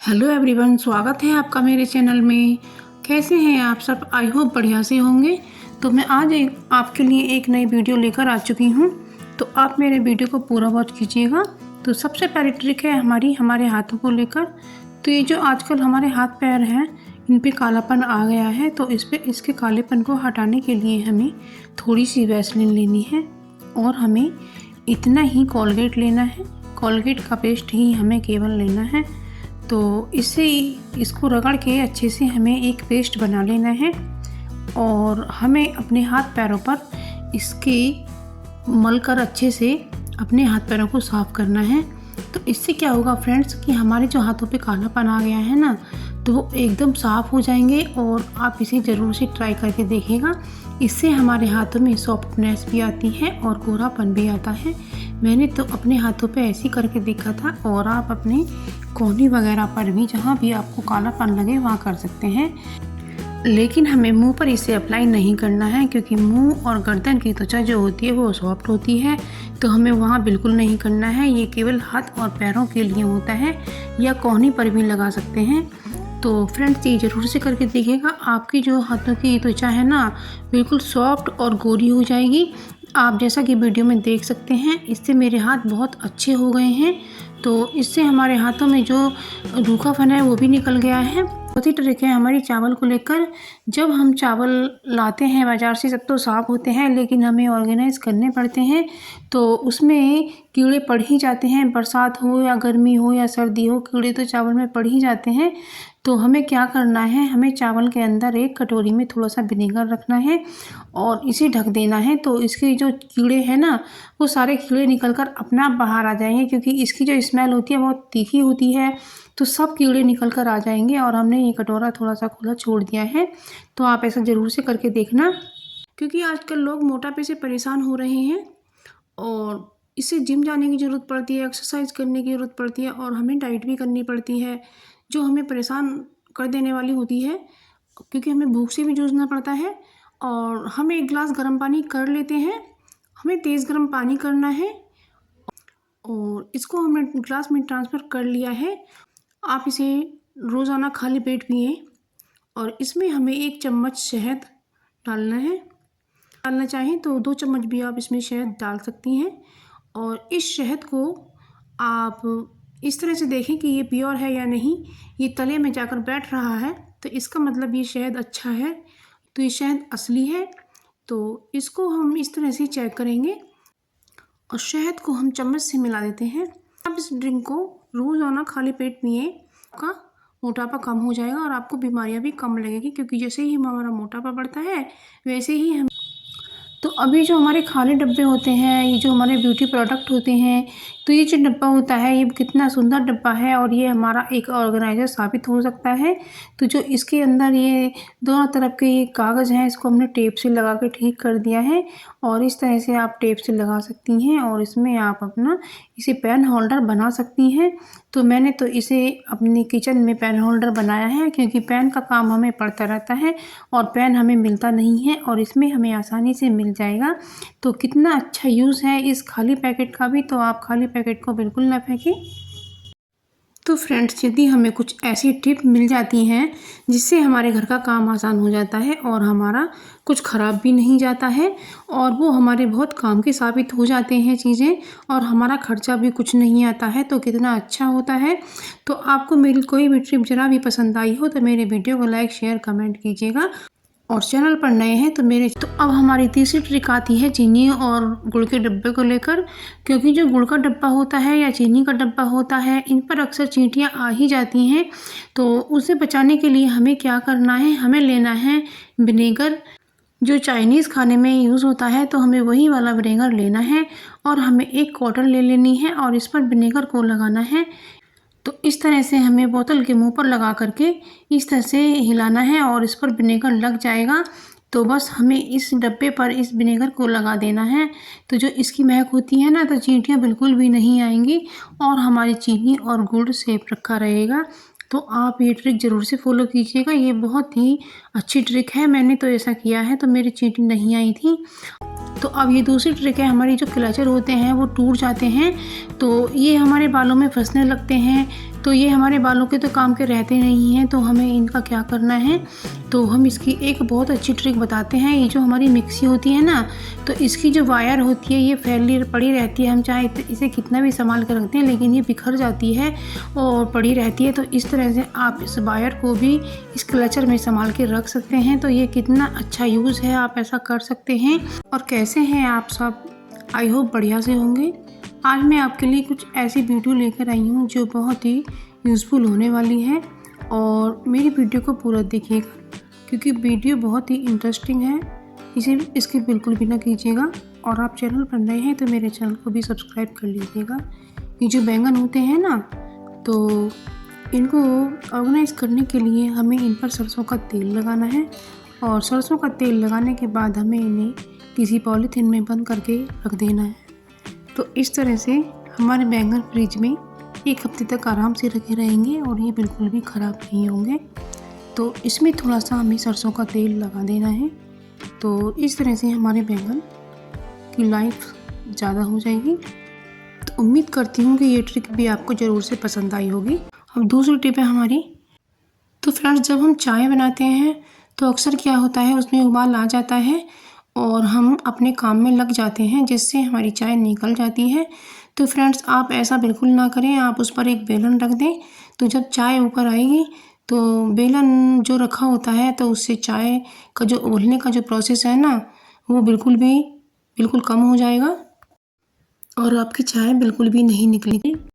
Hello everyone, स्वागत है आपका मेरे चैनल में। कैसे हैं आप सब? आई होप बढ़िया से होंगे। तो मैं आज आपके लिए एक नई वीडियो लेकर आ चुकी हूँ, तो आप मेरे वीडियो को पूरा वॉच कीजिएगा। तो सबसे पहली ट्रिक है हमारे हाथों को लेकर। तो ये जो आजकल हमारे हाथ पैर हैं, इन पे कालापन आ गया है, तो इसके कालेपन को हटाने के लिए हमें थोड़ी सी वैसलीन लेनी है और हमें इतना ही कोलगेट लेना है। कोलगेट का पेस्ट ही हमें केवल लेना है। तो इसको रगड़ के अच्छे से हमें एक पेस्ट बना लेना है और हमें अपने हाथ पैरों पर इसके मल कर अच्छे से अपने हाथ पैरों को साफ़ करना है। तो इससे क्या होगा फ्रेंड्स कि हमारे जो हाथों पे कालापन आ गया है ना, तो वो एकदम साफ़ हो जाएंगे। और आप इसे ज़रूर से ट्राई करके देखिएगा। इससे हमारे हाथों में सॉफ्टनेस भी आती है और गोरापन भी आता है। मैंने तो अपने हाथों पे ऐसे करके देखा था, और आप अपने कोहनी वगैरह पर भी, जहाँ भी आपको कालापन लगे वहाँ कर सकते हैं। लेकिन हमें मुंह पर इसे अप्लाई नहीं करना है, क्योंकि मुंह और गर्दन की त्वचा जो होती है वो सॉफ्ट होती है, तो हमें वहाँ बिल्कुल नहीं करना है। ये केवल हाथ और पैरों के लिए होता है, या कोहनी पर भी लगा सकते हैं। तो फ्रेंड्स, ये ज़रूर से करके देखिएगा। आपकी जो हाथों की त्वचा है ना, बिल्कुल सॉफ्ट और गोरी हो जाएगी। आप जैसा कि वीडियो में देख सकते हैं, इससे मेरे हाथ बहुत अच्छे हो गए हैं। तो इससे हमारे हाथों में जो रूखापन है वो भी निकल गया है। बहुत ही ट्रिक है हमारी चावल को लेकर। जब हम चावल लाते हैं बाज़ार से, सब तो साफ़ होते हैं, लेकिन हमें ऑर्गेनाइज़ करने पड़ते हैं, तो उसमें कीड़े पड़ ही जाते हैं। बरसात हो या गर्मी हो या सर्दी हो, कीड़े तो चावल में पड़ ही जाते हैं। तो हमें क्या करना है, हमें चावल के अंदर एक कटोरी में थोड़ा सा विनेगर रखना है और इसे ढक देना है। तो इसके जो कीड़े हैं ना, वो सारे कीड़े निकल कर अपने आप बाहर आ जाएंगे, क्योंकि इसकी जो स्मेल होती है बहुत तीखी होती है। तो सब कीड़े निकल कर आ जाएंगे। और हमने ये कटोरा थोड़ा सा खुला छोड़ दिया है। तो आप ऐसा ज़रूर से करके देखना, क्योंकि आजकल लोग मोटापे से परेशान हो रहे हैं और इससे जिम जाने की ज़रूरत पड़ती है, एक्सरसाइज करने की ज़रूरत पड़ती है, और हमें डाइट भी करनी पड़ती है, जो हमें परेशान कर देने वाली होती है, क्योंकि हमें भूख से भी जूझना पड़ता है। और हम एक गिलास गर्म पानी कर लेते हैं। हमें तेज़ गर्म पानी करना है और इसको हमने ग्लास में ट्रांसफ़र कर लिया है। आप इसे रोज़ाना खाली पेट पिएं। और इसमें हमें 1 चम्मच शहद डालना है। डालना चाहें तो 2 चम्मच भी आप इसमें शहद डाल सकती हैं। और इस शहद को आप इस तरह से देखें कि ये प्योर है या नहीं। ये तले में जाकर बैठ रहा है, तो इसका मतलब ये शहद अच्छा है, तो ये शहद असली है। तो इसको हम इस तरह से चेक करेंगे और शहद को हम चम्मच से मिला देते हैं। आप इस ड्रिंक को रोज़ाना खाली पेट पिए, आपका मोटापा कम हो जाएगा और आपको बीमारियां भी कम लगेगी, क्योंकि जैसे ही हमारा मोटापा बढ़ता है वैसे ही हम। तो अभी जो हमारे खाली डब्बे होते हैं, ये जो हमारे ब्यूटी प्रोडक्ट होते हैं, तो ये जो डब्बा होता है, ये कितना सुंदर डब्बा है और ये हमारा एक ऑर्गेनाइज़र साबित हो सकता है। तो जो इसके अंदर ये दोनों तरफ के ये कागज़ हैं, इसको हमने टेप से लगा के ठीक कर दिया है। और इस तरह से आप टेप से लगा सकती हैं और इसमें आप अपना इसे पेन होल्डर बना सकती हैं। तो मैंने तो इसे अपने किचन में पेन होल्डर बनाया है, क्योंकि पेन का काम हमें पड़ता रहता है और पेन हमें मिलता नहीं है, और इसमें हमें आसानी से मिल जाएगा। तो कितना अच्छा यूज़ है इस खाली पैकेट का भी। तो आप खाली पैकेट को बिल्कुल ना फेंकें। तो फ्रेंड्स, यदि हमें कुछ ऐसी टिप मिल जाती हैं जिससे हमारे घर का काम आसान हो जाता है और हमारा कुछ ख़राब भी नहीं जाता है, और वो हमारे बहुत काम के साबित हो जाते हैं चीज़ें, और हमारा खर्चा भी कुछ नहीं आता है, तो कितना अच्छा होता है। तो आपको मेरी कोई भी टिप ज़रा भी पसंद आई हो तो मेरे वीडियो को लाइक, शेयर, कमेंट कीजिएगा। और चैनल पर नए हैं तो अब हमारी तीसरी ट्रिक आती है चीनी और गुड़ के डब्बे को लेकर। क्योंकि जो गुड़ का डब्बा होता है या चीनी का डब्बा होता है, इन पर अक्सर चींटियाँ आ ही जाती हैं। तो उसे बचाने के लिए हमें क्या करना है, हमें लेना है विनेगर, जो चाइनीज़ खाने में यूज़ होता है। तो हमें वही वाला विनेगर लेना है और हमें एक कॉटन ले लेनी है और इस पर विनेगर को लगाना है। तो इस तरह से हमें बोतल के मुंह पर लगा करके इस तरह से हिलाना है और इस पर विनेगर लग जाएगा। तो बस हमें इस डब्बे पर इस विनेगर को लगा देना है। तो जो इसकी महक होती है ना, तो चींटियाँ बिल्कुल भी नहीं आएंगी और हमारी चीनी और गुड़ सेफ रखा रहेगा। तो आप ये ट्रिक ज़रूर से फॉलो कीजिएगा। ये बहुत ही अच्छी ट्रिक है। मैंने तो ऐसा किया है तो मेरी चींटी नहीं आई थी। तो अब ये दूसरी ट्रिक है, हमारी जो क्लचर होते हैं वो टूट जाते हैं, तो ये हमारे बालों में फंसने लगते हैं। तो ये हमारे बालों के तो काम के रहते नहीं हैं, तो हमें इनका क्या करना है, तो हम इसकी एक बहुत अच्छी ट्रिक बताते हैं। ये जो हमारी मिक्सी होती है ना, तो इसकी जो वायर होती है ये फैली पड़ी रहती है। हम चाहे इसे कितना भी संभाल कर रखते हैं, लेकिन ये बिखर जाती है और पड़ी रहती है। तो इस तरह से आप इस वायर को भी इस क्लचर में संभाल के रख सकते हैं। तो ये कितना अच्छा यूज़ है, आप ऐसा कर सकते हैं। और कैसे हैं आप सब? आई होप बढ़िया से होंगे। आज मैं आपके लिए कुछ ऐसी वीडियो लेकर आई हूँ जो बहुत ही यूज़फुल होने वाली है, और मेरी वीडियो को पूरा देखिएगा क्योंकि वीडियो बहुत ही इंटरेस्टिंग है। इसे इसकी बिल्कुल भी ना कीजिएगा, और आप चैनल पर नए हैं तो मेरे चैनल को भी सब्सक्राइब कर लीजिएगा। ये जो बैंगन होते हैं ना, तो इनको ऑर्गेनाइज करने के लिए हमें इन पर सरसों का तेल लगाना है, और सरसों का तेल लगाने के बाद हमें इन्हें किसी पॉलीथीन में बंद करके रख देना है। तो इस तरह से हमारे बैंगन फ्रिज में 1 हफ्ते तक आराम से रखे रहेंगे और ये बिल्कुल भी ख़राब नहीं होंगे। तो इसमें थोड़ा सा हमें सरसों का तेल लगा देना है। तो इस तरह से हमारे बैंगन की लाइफ ज़्यादा हो जाएगी। तो उम्मीद करती हूँ कि ये ट्रिक भी आपको ज़रूर से पसंद आई होगी। अब दूसरी टिप है हमारी। तो फ्रेंड्स, जब हम चाय बनाते हैं तो अक्सर क्या होता है, उसमें उबाल आ जाता है और हम अपने काम में लग जाते हैं, जिससे हमारी चाय निकल जाती है। तो फ्रेंड्स, आप ऐसा बिल्कुल ना करें। आप उस पर एक बेलन रख दें, तो जब चाय ऊपर आएगी तो बेलन जो रखा होता है, तो उससे चाय का जो उबलने का जो प्रोसेस है ना, वो बिल्कुल कम हो जाएगा और आपकी चाय बिल्कुल भी नहीं निकलेगी।